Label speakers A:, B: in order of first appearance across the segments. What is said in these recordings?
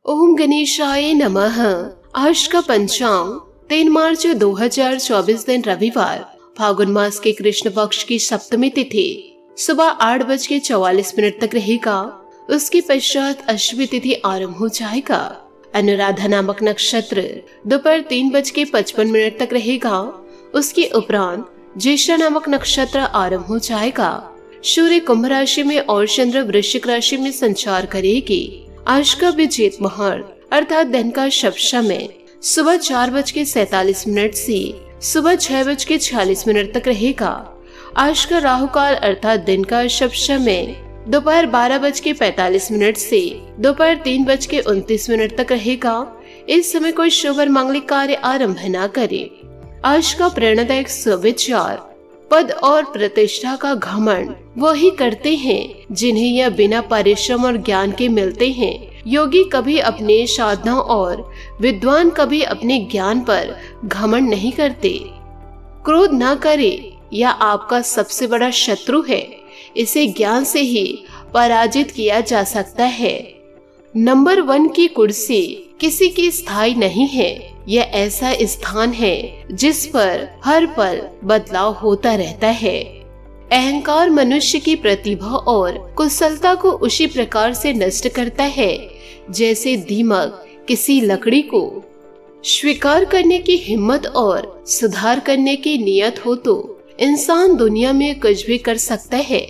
A: ओम गणेशाय नमः। आज का पंचांग 3 मार्च 2024 दिन रविवार, फागुन मास के कृष्ण पक्ष की सप्तमी तिथि सुबह 8:44 तक रहेगा। उसके पश्चात अश्विनी तिथि आरंभ हो जाएगा। अनुराधा नामक नक्षत्र दोपहर 3:55 तक रहेगा। उसके उपरांत ज्येष्ठा नामक नक्षत्र आरंभ हो जाएगा। सूर्य कुंभ राशि में और चंद्र वृश्चिक राशि में संचार करेगी। आज का विजेत मुहूर्त अर्थात दिन का शुभ समय सुबह 4:47 से सुबह 6:46 तक रहेगा। आज का राहु काल अर्थात दिन का शुभ समय दोपहर 12:45 से दोपहर 3:29 तक रहेगा। इस समय कोई शुभ और मांगलिक कार्य आरंभ न करे। आज का प्रेरणादायक सुविचार, पद और प्रतिष्ठा का घमंड वही करते हैं जिन्हें यह बिना परिश्रम और ज्ञान के मिलते हैं। योगी कभी अपने साधना और विद्वान कभी अपने ज्ञान पर घमंड नहीं करते। क्रोध न करे, यह आपका सबसे बड़ा शत्रु है। इसे ज्ञान से ही पराजित किया जा सकता है। नंबर 1 की कुर्सी किसी की स्थायी नहीं है। यह ऐसा स्थान है जिस पर हर पल बदलाव होता रहता है। अहंकार मनुष्य की प्रतिभा और कुशलता को उसी प्रकार से नष्ट करता है जैसे दीमक किसी लकड़ी को। स्वीकार करने की हिम्मत और सुधार करने की नियत हो तो इंसान दुनिया में कुछ भी कर सकता है।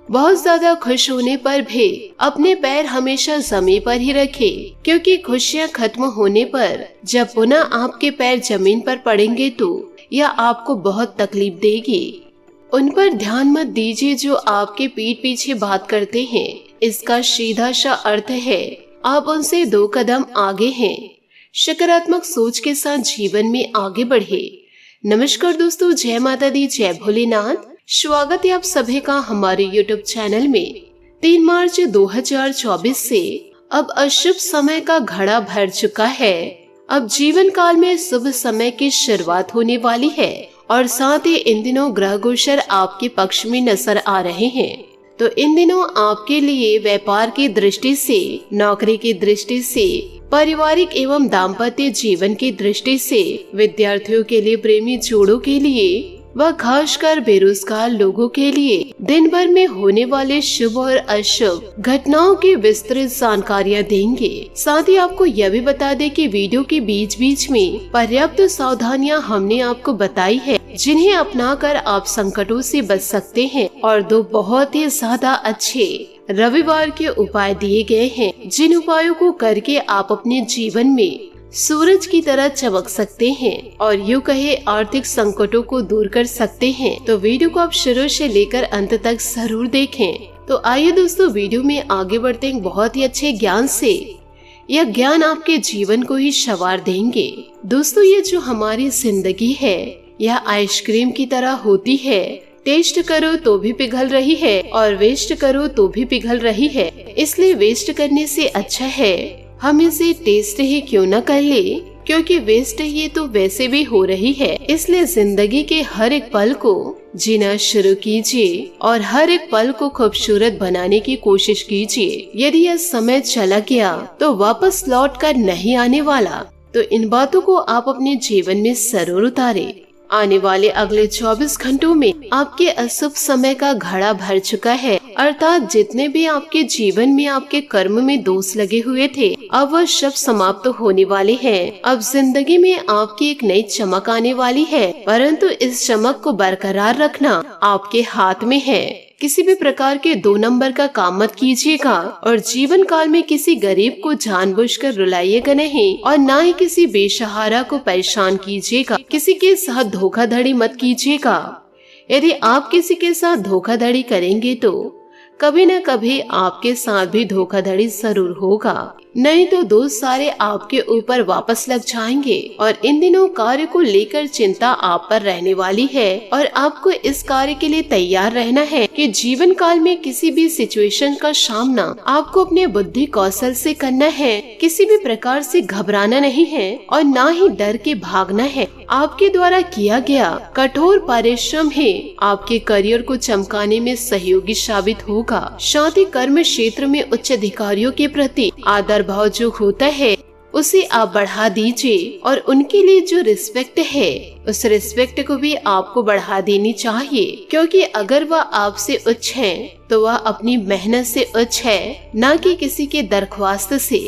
A: बहुत ज्यादा खुश होने पर भी अपने पैर हमेशा जमीन पर ही रखें, क्योंकि खुशियाँ खत्म होने पर जब पुनः आपके पैर जमीन पर पड़ेंगे तो यह आपको बहुत तकलीफ देगी। उन पर ध्यान मत दीजिए जो आपके पीठ पीछे बात करते हैं। इसका सीधा सा अर्थ है आप उनसे 2 कदम आगे हैं। सकारात्मक सोच के साथ जीवन में आगे बढ़े। नमस्कार दोस्तों, जय माता दी, जय भोलेनाथ। स्वागत है आप सभी का हमारे YouTube चैनल में। 3 मार्च 2024 से अब अशुभ समय का घड़ा भर चुका है। अब जीवन काल में शुभ समय की शुरुआत होने वाली है और साथ ही इन दिनों ग्रह गोचर आपके पक्ष में नजर आ रहे हैं। तो इन दिनों आपके लिए व्यापार की दृष्टि से, नौकरी की दृष्टि से, पारिवारिक एवं दाम्पत्य जीवन की दृष्टि से, विद्यार्थियों के लिए, प्रेमी जोड़ों के लिए व खासकर बेरोजगार लोगों के लिए दिन भर में होने वाले शुभ और अशुभ घटनाओं की विस्तृत जानकारियाँ देंगे। साथ ही आपको यह भी बता दें कि वीडियो के बीच बीच में पर्याप्त सावधानियां हमने आपको बताई है जिन्हें अपनाकर आप संकटों से बच सकते हैं। और 2 बहुत ही ज्यादा अच्छे रविवार के उपाय दिए गए हैं जिन उपायों को करके आप अपने जीवन में सूरज की तरह चमक सकते हैं और यूँ कहे आर्थिक संकटों को दूर कर सकते हैं। तो वीडियो को आप शुरू से लेकर अंत तक जरूर देखें। तो आइए दोस्तों, वीडियो में आगे बढ़ते हैं बहुत ही अच्छे ज्ञान से। यह ज्ञान आपके जीवन को ही संवार देंगे। दोस्तों, ये जो हमारी जिंदगी है यह आइसक्रीम की तरह होती है। टेस्ट करो तो भी पिघल रही है और वेस्ट करो तो भी पिघल रही है। इसलिए वेस्ट करने से अच्छा है हम इसे टेस्ट ही क्यों न कर ले, क्योंकि वेस्ट ये तो वैसे भी हो रही है। इसलिए जिंदगी के हर एक पल को जीना शुरू कीजिए और हर एक पल को खूबसूरत बनाने की कोशिश कीजिए। यदि यह समय चला गया तो वापस लौट कर नहीं आने वाला, तो इन बातों को आप अपने जीवन में जरूर उतारें। आने वाले अगले 24 घंटों में आपके अशुभ समय का घड़ा भर चुका है, अर्थात जितने भी आपके जीवन में आपके कर्म में दोष लगे हुए थे अब वह सब समाप्त होने वाले हैं। अब जिंदगी में आपकी एक नई चमक आने वाली है, परंतु इस चमक को बरकरार रखना आपके हाथ में है। किसी भी प्रकार के 2 नंबर का काम मत कीजिएगा और जीवन काल में किसी गरीब को जानबूझकर रुलाइएगा नहीं और न ही किसी बेसहारा को परेशान कीजिएगा। किसी के साथ धोखाधड़ी मत कीजिएगा। यदि आप किसी के साथ धोखाधड़ी करेंगे तो कभी न कभी आपके साथ भी धोखाधड़ी जरूर होगा, नहीं तो दोस्त सारे आपके ऊपर वापस लग जाएंगे। और इन दिनों कार्य को लेकर चिंता आप पर रहने वाली है और आपको इस कार्य के लिए तैयार रहना है कि जीवन काल में किसी भी सिचुएशन का सामना आपको अपने बुद्धि कौशल से करना है। किसी भी प्रकार से घबराना नहीं है और न ही डर के भागना है। आपके द्वारा किया गया कठोर परिश्रम ही आपके करियर को चमकाने में सहयोगी साबित होगा। होगा। साथ ही कर्म क्षेत्र में उच्च अधिकारियों के प्रति आदर भाव जो होता है उसे आप बढ़ा दीजिए और उनके लिए जो रिस्पेक्ट है उस रिस्पेक्ट को भी आपको बढ़ा देनी चाहिए, क्योंकि अगर वह आपसे उच्च है तो वह अपनी मेहनत से उच्च है, न कि किसी के दरख्वास्त से।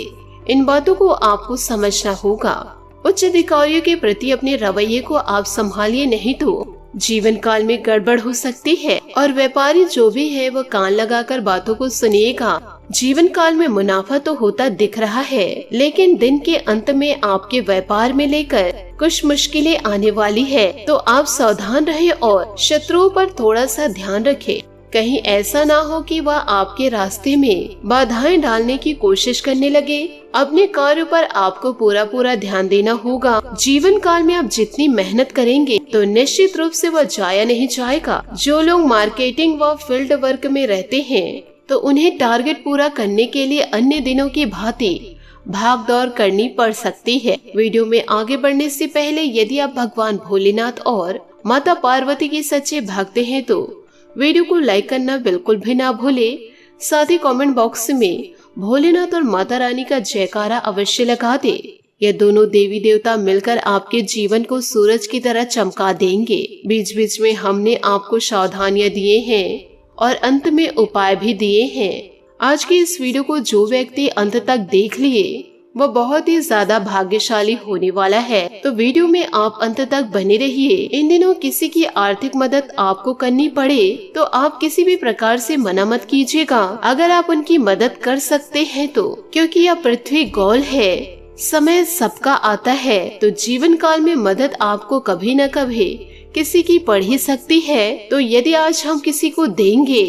A: इन बातों को आपको समझना होगा। उच्च अधिकारियों के प्रति अपने रवैये को आप संभालिए, नहीं तो जीवन काल में गड़बड़ हो सकती है। और व्यापारी जो भी है वह कान लगाकर बातों को सुनिएगा। जीवन काल में मुनाफा तो होता दिख रहा है, लेकिन दिन के अंत में आपके व्यापार में लेकर कुछ मुश्किलें आने वाली है, तो आप सावधान रहे और शत्रुओं पर थोड़ा सा ध्यान रखें। कहीं ऐसा ना हो कि वह आपके रास्ते में बाधाएं डालने की कोशिश करने लगे। अपने कार्य पर आपको पूरा ध्यान देना होगा। जीवन काल में आप जितनी मेहनत करेंगे तो निश्चित रूप से वह जाया नहीं जाएगा। जो लोग मार्केटिंग व फील्ड वर्क में रहते हैं तो उन्हें टारगेट पूरा करने के लिए अन्य दिनों की भांति भाग दौड़ करनी पड़ सकती है। वीडियो में आगे बढ़ने से पहले यदि आप भगवान भोलेनाथ और माता पार्वती के सच्चे भक्त हैं तो वीडियो को लाइक करना बिल्कुल भी ना भूले। साथ ही कमेंट बॉक्स में भोलेनाथ और माता रानी का जयकारा अवश्य लगा दे। ये दोनों देवी देवता मिलकर आपके जीवन को सूरज की तरह चमका देंगे। बीच बीच में हमने आपको सावधानियां दिए हैं और अंत में उपाय भी दिए हैं। आज की इस वीडियो को जो व्यक्ति अंत तक देख लिए वह बहुत ही ज्यादा भाग्यशाली होने वाला है। तो वीडियो में आप अंत तक बने रहिए। इन दिनों किसी की आर्थिक मदद आपको करनी पड़े तो आप किसी भी प्रकार से मना मत कीजिएगा, अगर आप उनकी मदद कर सकते हैं तो, क्योंकि यह पृथ्वी गोल है, समय सबका आता है। तो जीवन काल में मदद आपको कभी न कभी किसी की पड़ ही सकती है। तो यदि आज हम किसी को देंगे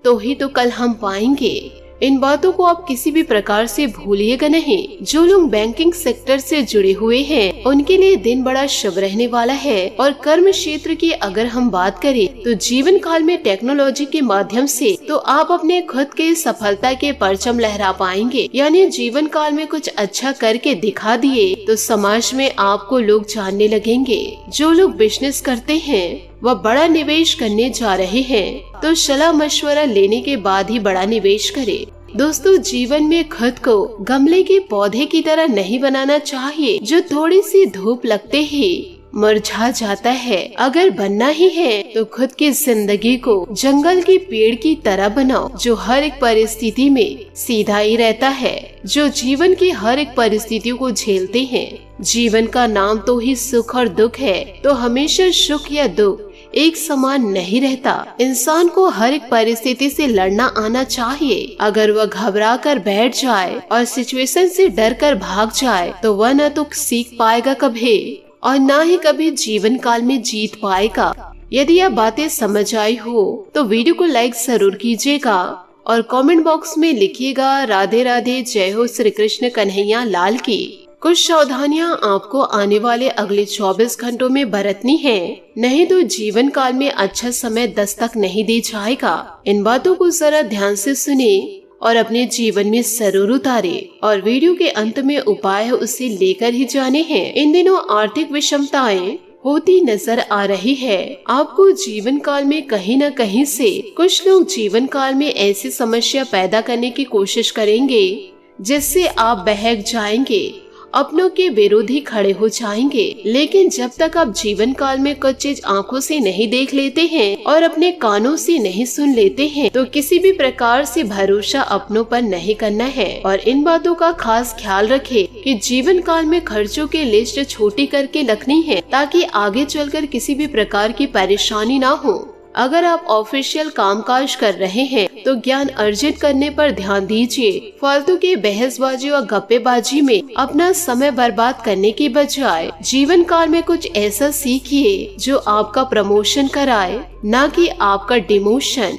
A: तो ही तो कल हम पाएंगे। इन बातों को आप किसी भी प्रकार से भूलिएगा नहीं। जो लोग बैंकिंग सेक्टर से जुड़े हुए हैं उनके लिए दिन बड़ा शुभ रहने वाला है। और कर्म क्षेत्र की अगर हम बात करें तो जीवन काल में टेक्नोलॉजी के माध्यम से तो आप अपने खुद के सफलता के परचम लहरा पाएंगे। यानी जीवन काल में कुछ अच्छा करके दिखा दिए तो समाज में आपको लोग जानने लगेंगे। जो लोग बिजनेस करते हैं वह बड़ा निवेश करने जा रहे हैं तो सलाह मशवरा लेने के बाद ही बड़ा निवेश करें। दोस्तों, जीवन में खुद को गमले के पौधे की तरह नहीं बनाना चाहिए जो थोड़ी सी धूप लगते ही मुरझा जाता है। अगर बनना ही है तो खुद की जिंदगी को जंगल के पेड़ की तरह बनाओ जो हर एक परिस्थिति में सीधा ही रहता है, जो जीवन की हर एक परिस्थितियों को झेलते हैं। जीवन का नाम तो ही सुख और दुख है, तो हमेशा सुख या दुख एक समान नहीं रहता। इंसान को हर एक परिस्थिति से लड़ना आना चाहिए। अगर वह घबरा कर बैठ जाए और सिचुएशन से डर कर भाग जाए तो वह न तो सीख पाएगा कभी और न ही कभी जीवन काल में जीत पाएगा। यदि यह बातें समझ आई हो तो वीडियो को लाइक जरूर कीजिएगा और कमेंट बॉक्स में लिखिएगा राधे राधे, जय हो श्री कृष्ण कन्हैया लाल की। कुछ सावधानियां आपको आने वाले अगले 24 घंटों में बरतनी है, नहीं तो जीवन काल में अच्छा समय दस्तक नहीं दे जाएगा। इन बातों को जरा ध्यान से सुने और अपने जीवन में जरूर उतारे। और वीडियो के अंत में उपाय है उसे लेकर ही जाने हैं। इन दिनों आर्थिक विषमताएं होती नजर आ रही है। आपको जीवन काल में कहीं न कहीं से कुछ लोग जीवन काल में ऐसी समस्या पैदा करने की कोशिश करेंगे जिससे आप बहक जाएंगे, अपनों के विरोधी खड़े हो जाएंगे। लेकिन जब तक आप जीवन काल में कुछ चीज आंखों से नहीं देख लेते हैं और अपने कानों से नहीं सुन लेते हैं तो किसी भी प्रकार से भरोसा अपनों पर नहीं करना है। और इन बातों का खास ख्याल रखें कि जीवन काल में खर्चों की लिस्ट छोटी करके रखनी है ताकि आगे चलकर किसी भी प्रकार की परेशानी ना हो। अगर आप ऑफिशियल कामकाज कर रहे हैं तो ज्ञान अर्जित करने पर ध्यान दीजिए। फालतू की बहसबाजी और गप्पेबाजी में अपना समय बर्बाद करने की बजाय जीवन काल में कुछ ऐसा सीखिए जो आपका प्रमोशन कराए, न कि आपका डिमोशन।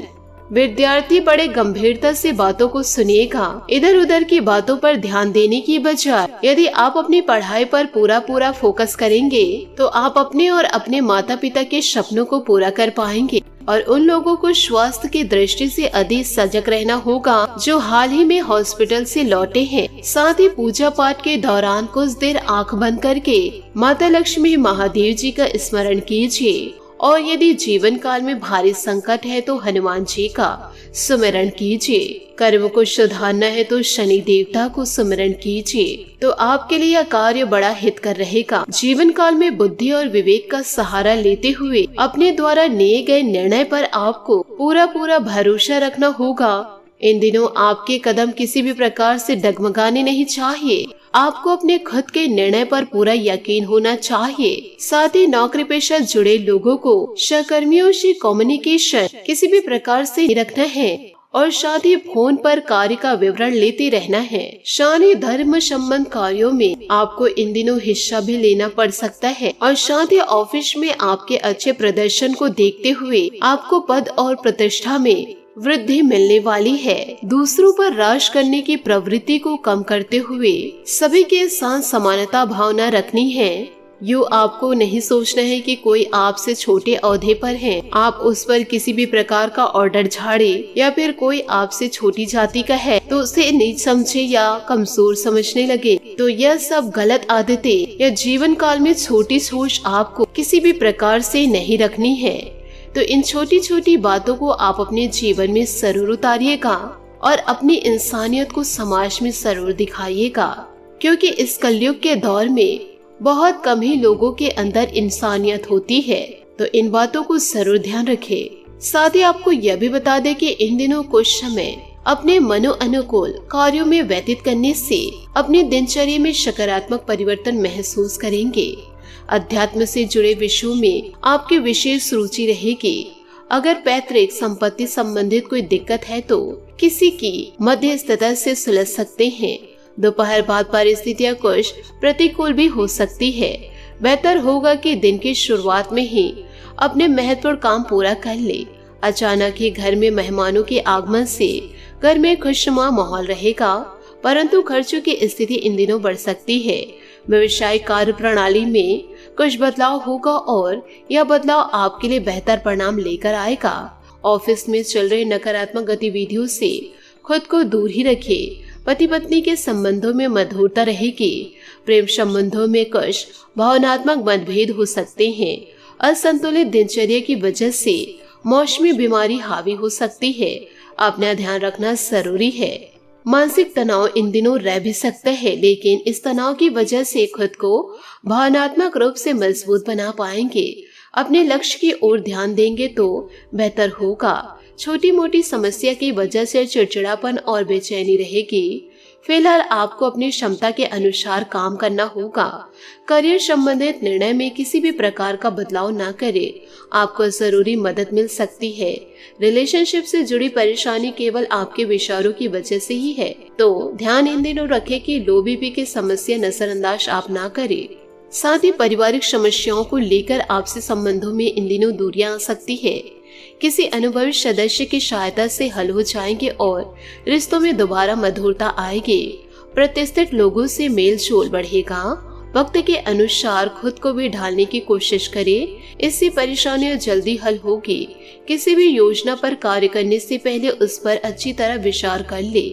A: विद्यार्थी बड़े गंभीरता से बातों को सुनिएगा। इधर उधर की बातों पर ध्यान देने की बजाय यदि आप अपनी पढ़ाई पर पूरा फोकस करेंगे तो आप अपने और अपने माता पिता के सपनों को पूरा कर पाएंगे। और उन लोगों को स्वास्थ्य की दृष्टि से अधिक सजग रहना होगा जो हाल ही में हॉस्पिटल से लौटे हैं। साथ ही पूजा पाठ के दौरान कुछ देर आंख बंद करके माता लक्ष्मी महादेव जी का स्मरण कीजिए। और यदि जीवन काल में भारी संकट है तो हनुमान जी का, सुमिरन कीजिए। कर्म को सुधारना है तो शनि देवता को सुमिरन कीजिए, तो आपके लिए यह कार्य बड़ा हितकर रहेगा। जीवन काल में बुद्धि और विवेक का सहारा लेते हुए अपने द्वारा लिए गए निर्णय पर आपको पूरा भरोसा रखना होगा। इन दिनों आपके कदम किसी भी प्रकार से डगमगाने नहीं चाहिए। आपको अपने खुद के निर्णय पर पूरा यकीन होना चाहिए। साथ ही नौकरी पेशा जुड़े लोगों को सहकर्मियों से कम्युनिकेशन किसी भी प्रकार से रखना है और साथ ही फोन पर कार्य का विवरण लेते रहना है। शानी धर्म संबंध कार्यों में आपको इन दिनों हिस्सा भी लेना पड़ सकता है और साथ ही ऑफिस में आपके अच्छे प्रदर्शन को देखते हुए आपको पद और प्रतिष्ठा में वृद्धि मिलने वाली है। दूसरों पर राज करने की प्रवृत्ति को कम करते हुए सभी के साथ समानता भावना रखनी है। यूँ आपको नहीं सोचना है कि कोई आपसे छोटे ओहदे पर है, आप उस पर किसी भी प्रकार का ऑर्डर झाड़े, या फिर कोई आपसे छोटी जाति का है तो उसे नीच समझे या कमजोर समझने लगे। तो यह सब गलत आदतें या जीवन काल में छोटी सोच आपको किसी भी प्रकार से नहीं रखनी है। तो इन छोटी छोटी बातों को आप अपने जीवन में जरूर उतारिएगा और अपनी इंसानियत को समाज में जरूर दिखाइएगा, क्योंकि इस कलयुग के दौर में बहुत कम ही लोगों के अंदर इंसानियत होती है। तो इन बातों को जरूर ध्यान रखें। साथ ही आपको यह भी बता दें कि इन दिनों कुछ समय अपने मनो अनुकूल कार्यों में व्यतीत करने से अपनी दिनचर्या में सकारात्मक परिवर्तन महसूस करेंगे। अध्यात्म से जुड़े विषयों में आपकी विशेष रुचि रहेगी। अगर पैतृक संपत्ति संबंधित कोई दिक्कत है तो किसी की मध्यस्थता से सुलझ सकते हैं। दोपहर बाद परिस्थितियां कुछ प्रतिकूल भी हो सकती है। बेहतर होगा कि दिन की शुरुआत में ही अपने महत्वपूर्ण काम पूरा कर ले। अचानक ही घर में मेहमानों के आगमन से घर में खुशनुमा माहौल रहेगा, परंतु खर्चों की स्थिति इन दिनों बढ़ सकती है। व्यवसायिक कार्य प्रणाली में कुछ बदलाव होगा और यह बदलाव आपके लिए बेहतर परिणाम लेकर आएगा। ऑफिस में चल रही नकारात्मक गतिविधियों से खुद को दूर ही रखें। पति पत्नी के संबंधों में मधुरता रहेगी। प्रेम संबंधों में कुछ भावनात्मक मतभेद हो सकते हैं। असंतुलित दिनचर्या की वजह से मौसमी बीमारी हावी हो सकती है। अपना ध्यान रखना जरूरी है। मानसिक तनाव इन दिनों रह भी सकता है, लेकिन इस तनाव की वजह से खुद को भावनात्मक रूप से मजबूत बना पाएंगे। अपने लक्ष्य की ओर ध्यान देंगे तो बेहतर होगा। छोटी मोटी समस्या की वजह से चिड़चिड़ापन और बेचैनी रहेगी। फिलहाल आपको अपनी क्षमता के अनुसार काम करना होगा। करियर संबंधित निर्णय में किसी भी प्रकार का बदलाव न करें, आपको जरूरी मदद मिल सकती है। रिलेशनशिप से जुड़ी परेशानी केवल आपके विचारों की वजह से ही है, तो ध्यान इन दिनों रखें कि लो बीपी की समस्या नजरअंदाज आप ना करें। साथ ही पारिवारिक समस्याओं को लेकर आपसे संबंधों में इन दिनों दूरियां आ सकती है। किसी अनुभवी सदस्य की सहायता से हल हो जाएंगे और रिश्तों में दोबारा मधुरता आएगी। प्रतिष्ठित लोगों से मेल जोल बढ़ेगा। वक्त के अनुसार खुद को भी ढालने की कोशिश करें, इससे परेशानियां जल्दी हल होगी। किसी भी योजना पर कार्य करने से पहले उस पर अच्छी तरह विचार कर ले।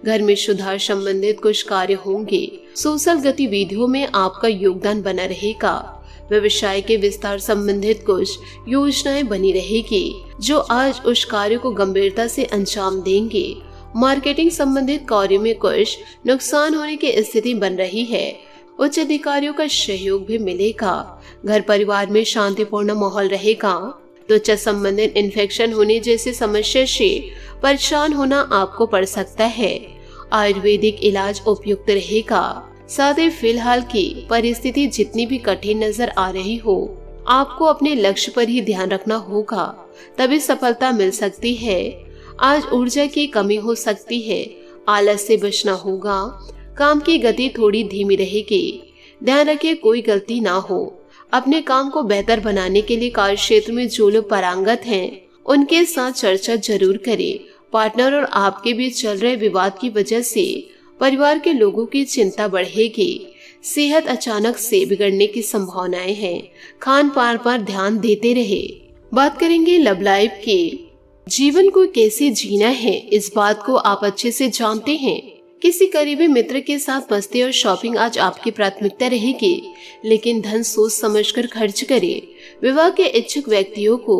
A: घर में सुधार संबंधित कुछ कार्य होंगे। सोशल गतिविधियों में आपका योगदान बना रहेगा। व्यवसाय के विस्तार संबंधित कुछ योजनाएं बनी रहेगी, जो आज उस कार्य को गंभीरता से अंजाम देंगे। मार्केटिंग संबंधित कार्यों में कुछ नुकसान होने की स्थिति बन रही है। उच्च अधिकारियों का सहयोग भी मिलेगा। घर परिवार में शांतिपूर्ण माहौल रहेगा। त्वचा संबंधित इन्फेक्शन होने जैसी समस्या से परेशान होना आपको पड़ सकता है। आयुर्वेदिक इलाज उपयुक्त रहेगा। साथ ही फिलहाल की परिस्थिति जितनी भी कठिन नजर आ रही हो, आपको अपने लक्ष्य पर ही ध्यान रखना होगा, तभी सफलता मिल सकती है। आज ऊर्जा की कमी हो सकती है। आलस से बचना होगा। काम की गति थोड़ी धीमी रहेगी। ध्यान रखिए कोई गलती ना हो। अपने काम को बेहतर बनाने के लिए कार्य क्षेत्र में जो लोग पारंगत हैं, उनके साथ चर्चा जरूर करें। पार्टनर और आपके बीच चल रहे विवाद की वजह से परिवार के लोगों की चिंता बढ़ेगी। सेहत अचानक से बिगड़ने की संभावनाएं हैं। खान पान पर ध्यान देते रहे। बात करेंगे लव लाइफ की। जीवन को कैसे जीना है, इस बात को आप अच्छे से जानते हैं। किसी करीबी मित्र के साथ मस्ती और शॉपिंग आज आपकी प्राथमिकता रहेगी, लेकिन धन सोच समझकर खर्च करें। विवाह के इच्छुक व्यक्तियों को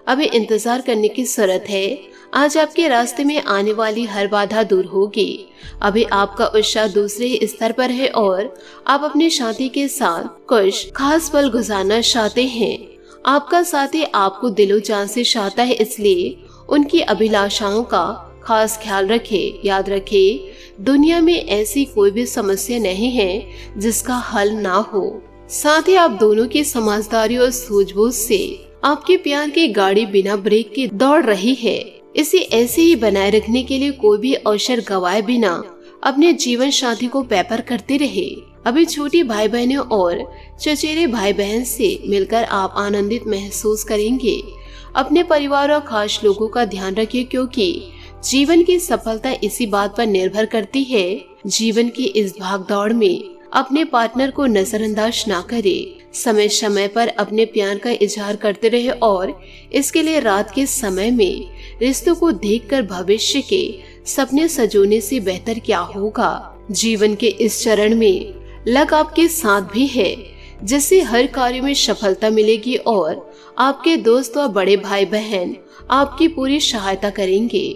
A: अभी इंतजार करने की जरूरत है। आज आपके रास्ते में आने वाली हर बाधा दूर होगी। अभी आपका उत्साह दूसरे स्तर पर है और आप अपने साथी के साथ कुछ खास पल गुजारना चाहते हैं। आपका साथी आपको दिलो जान से चाहता है, इसलिए उनकी अभिलाषाओं का खास ख्याल रखें। याद रखें, दुनिया में ऐसी कोई भी समस्या नहीं है जिसका हल ना हो। साथ ही आप दोनों की समझदारी और सूझबूझ से आपके प्यार की गाड़ी बिना ब्रेक के दौड़ रही है। इसे ऐसे ही बनाए रखने के लिए कोई भी अवसर गवाए बिना अपने जीवन साथी को पैपर करते रहे। अभी छोटे भाई बहनों और चचेरे भाई बहन से मिलकर आप आनंदित महसूस करेंगे। अपने परिवार और खास लोगों का ध्यान रखिए, क्योंकि जीवन की सफलता इसी बात पर निर्भर करती है। जीवन की इस भागदौड़ में अपने पार्टनर को नजरअंदाज ना करें। समय समय पर अपने प्यार का इजहार करते रहे और इसके लिए रात के समय में रिश्तों को देखकर भविष्य के सपने सजोने से बेहतर क्या होगा। जीवन के इस चरण में लक आपके साथ भी है, जिससे हर कार्य में सफलता मिलेगी और आपके दोस्त और बड़े भाई बहन आपकी पूरी सहायता करेंगे।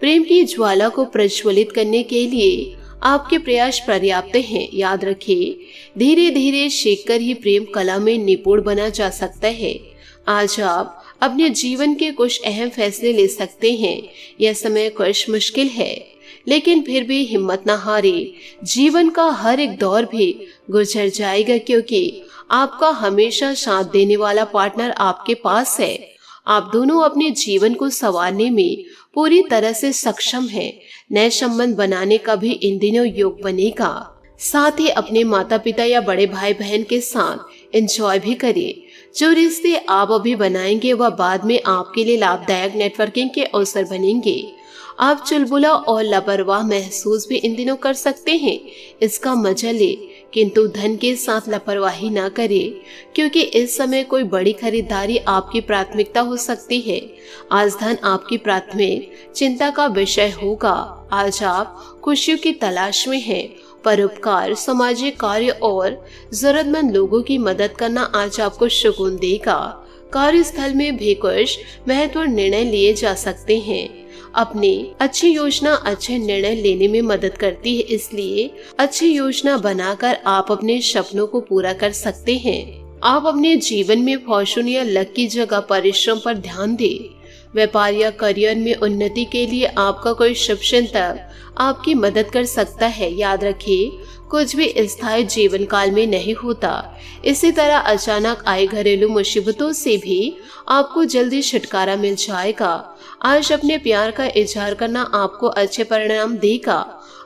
A: प्रेम की ज्वाला को प्रज्वलित करने के लिए आपके प्रयास पर्याप्त हैं। याद रखिए, धीरे धीरे सीखकर ही प्रेम कला में निपुण बना जा सकता है। आज आप अपने जीवन के कुछ अहम फैसले ले सकते हैं। यह समय कुछ मुश्किल है, लेकिन फिर भी हिम्मत न हारे। जीवन का हर एक दौर भी गुजर जाएगा, क्योंकि आपका हमेशा साथ देने वाला पार्टनर आपके पास है। आप दोनों अपने जीवन को संवारने में पूरी तरह से सक्षम हैं। नए संबंध बनाने का भी इन दिनों योग बनेगा। साथ ही अपने माता पिता या बड़े भाई बहन के साथ एंजॉय भी करें। जो रिश्ते आप अभी बनाएंगे वह बाद में आपके लिए लाभदायक नेटवर्किंग के अवसर बनेंगे। आप चुलबुला और लापरवाह महसूस भी इन दिनों कर सकते हैं, इसका मजा ले, किंतु धन के साथ लापरवाही ना करें, क्योंकि इस समय कोई बड़ी खरीदारी आपकी प्राथमिकता हो सकती है। आज धन आपकी प्राथमिक चिंता का विषय होगा। आज आप खुशियों की तलाश में हैं। परोपकार, सामाजिक कार्य और जरूरतमंद लोगों की मदद करना आज आपको सुकून देगा। कार्यस्थल में भी कुछ महत्वपूर्ण निर्णय लिए जा सकते हैं। अपनी अच्छी योजना अच्छे निर्णय लेने में मदद करती है, इसलिए अच्छी योजना बनाकर आप अपने सपनों को पूरा कर सकते हैं। आप अपने जीवन में फॉर्चून या लक की जगह परिश्रम पर ध्यान दें। व्यापार या करियर में उन्नति के लिए आपका कोई शुभ चिंतक आपकी मदद कर सकता है। याद रखिए, कुछ भी स्थायी जीवन काल में नहीं होता। इसी तरह अचानक आए घरेलू मुसीबतों से भी आपको जल्दी छुटकारा मिल जाएगा। आज अपने प्यार का इजहार करना आपको अच्छे परिणाम देगा।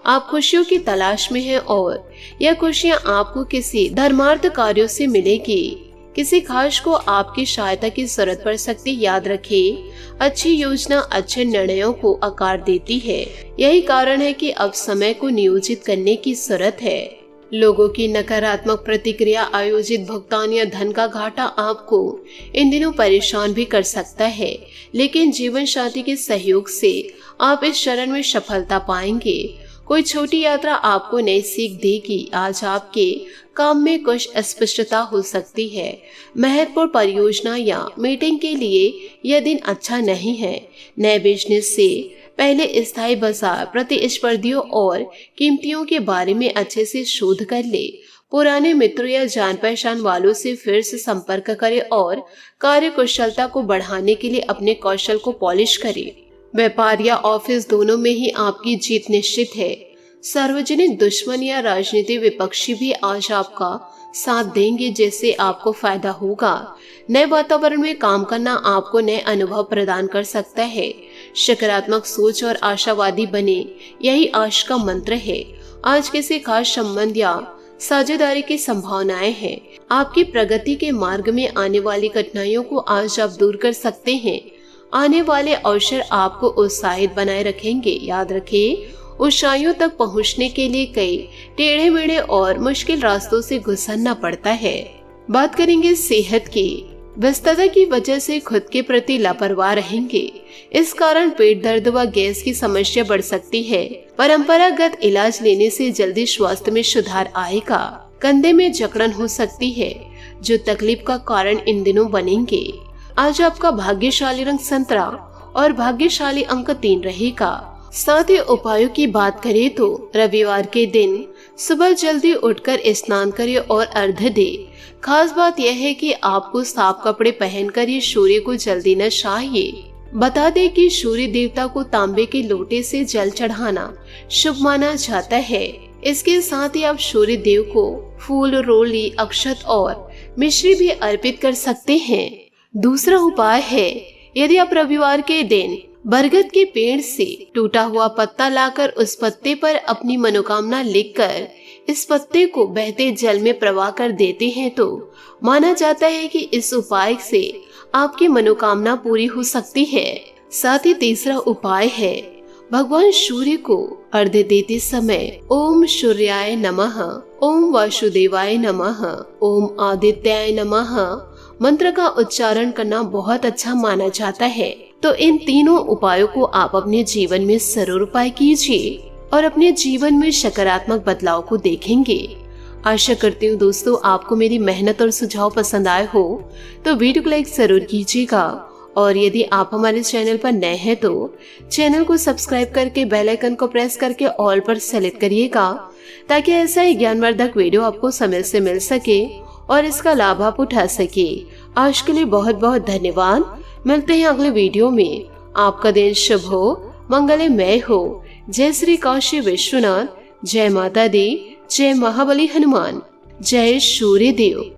A: आप खुशियों की तलाश में हैं और यह खुशियां आपको किसी धर्मार्थ कार्यों से मिलेगी। किसी खास को आपकी सहायता की जरूरत पड़ सकती। याद रखिए, अच्छी योजना अच्छे निर्णयों को आकार देती है। यही कारण है कि अब समय को नियोजित करने की जरूरत है। लोगों की नकारात्मक प्रतिक्रिया, आयोजित भुगतान या धन का घाटा आपको इन दिनों परेशान भी कर सकता है, लेकिन जीवन साथी के सहयोग से आप इस चरण में सफलता पाएंगे। कोई छोटी यात्रा आपको नई सीख देगी। आज आपके काम में कुछ अस्पष्टता हो सकती है। महत्वपूर्ण परियोजना या मीटिंग के लिए यह दिन अच्छा नहीं है। नए बिजनेस से पहले स्थायी बाजार, प्रतिस्पर्धियों और कीमतियों के बारे में अच्छे से शोध कर ले। पुराने मित्रों या जान पहचान वालों से फिर से संपर्क करें और कार्य कुशलता को बढ़ाने के लिए अपने कौशल को पॉलिश करें। व्यापार या ऑफिस दोनों में ही आपकी जीत निश्चित है। सार्वजनिक दुश्मन या राजनीतिक विपक्षी भी आज आपका साथ देंगे, जिससे आपको फायदा होगा। नए वातावरण में काम करना आपको नए अनुभव प्रदान कर सकता है। सकारात्मक सोच और आशावादी बने, यही आज का मंत्र है। आज किसी खास संबंध या साझेदारी की संभावनाएं हैं। आपकी प्रगति के मार्ग में आने वाली कठिनाइयों को आज आप दूर कर सकते हैं। आने वाले अवसर आपको उत्साहित बनाए रखेंगे। याद रखिए, ऊंचाइयों तक पहुंचने के लिए कई टेढ़े मेढ़े और मुश्किल रास्तों से गुजरना पड़ता है। बात करेंगे सेहत की। व्यस्तता की वजह से खुद के प्रति लापरवाह रहेंगे। इस कारण पेट दर्द व गैस की समस्या बढ़ सकती है। परंपरागत इलाज लेने से जल्दी स्वास्थ्य में सुधार आएगा। कंधे में जकड़न हो सकती है, जो तकलीफ का कारण इन दिनों बनेंगे। आज आपका भाग्यशाली रंग संतरा और भाग्यशाली अंक 3 रहेगा। साथ ही उपायों की बात करें तो रविवार के दिन सुबह जल्दी उठकर स्नान करें और अर्घ्य दे। खास बात यह है कि आपको साफ कपड़े पहनकर ये सूर्य को जल देना चाहिए। बता दें कि सूर्य देवता को तांबे के लोटे से जल चढ़ाना शुभ माना जाता है। इसके साथ ही आप सूर्य देव को फूल, रोली, अक्षत और मिश्री भी अर्पित कर सकते हैं। दूसरा उपाय है, यदि आप रविवार के दिन बरगद के पेड़ से टूटा हुआ पत्ता लाकर उस पत्ते पर अपनी मनोकामना लिखकर इस पत्ते को बहते जल में प्रवाह कर देते हैं तो माना जाता है कि इस उपाय से आपकी मनोकामना पूरी हो सकती है। साथ ही तीसरा उपाय है, भगवान सूर्य को अर्घ्य देते समय ओम सूर्याय नमः, ओम वासुदेवाय नमः, ओम आदित्याय नमः मंत्र का उच्चारण करना बहुत अच्छा माना जाता है। तो इन तीनों उपायों को आप अपने जीवन में जरूर उपाय कीजिए और अपने जीवन में सकारात्मक बदलाव को देखेंगे। आशा करती हूँ दोस्तों आपको मेरी मेहनत और सुझाव पसंद आए हो तो वीडियो को लाइक जरूर कीजिएगा और यदि आप हमारे चैनल पर नए हैं तो चैनल को सब्सक्राइब करके बेल आइकन को प्रेस करके ऑल पर सेलेक्ट करिएगा ताकि ऐसा ही ज्ञानवर्धक वीडियो आपको समय से मिल सके और इसका लाभ आप उठा सके। आज के लिए बहुत बहुत धन्यवाद। मिलते हैं अगले वीडियो में। आपका दिन शुभ हो, मंगलमय हो। जय श्री काशी विश्वनाथ, जय माता दी, जय महाबली हनुमान, जय सूर्य देव।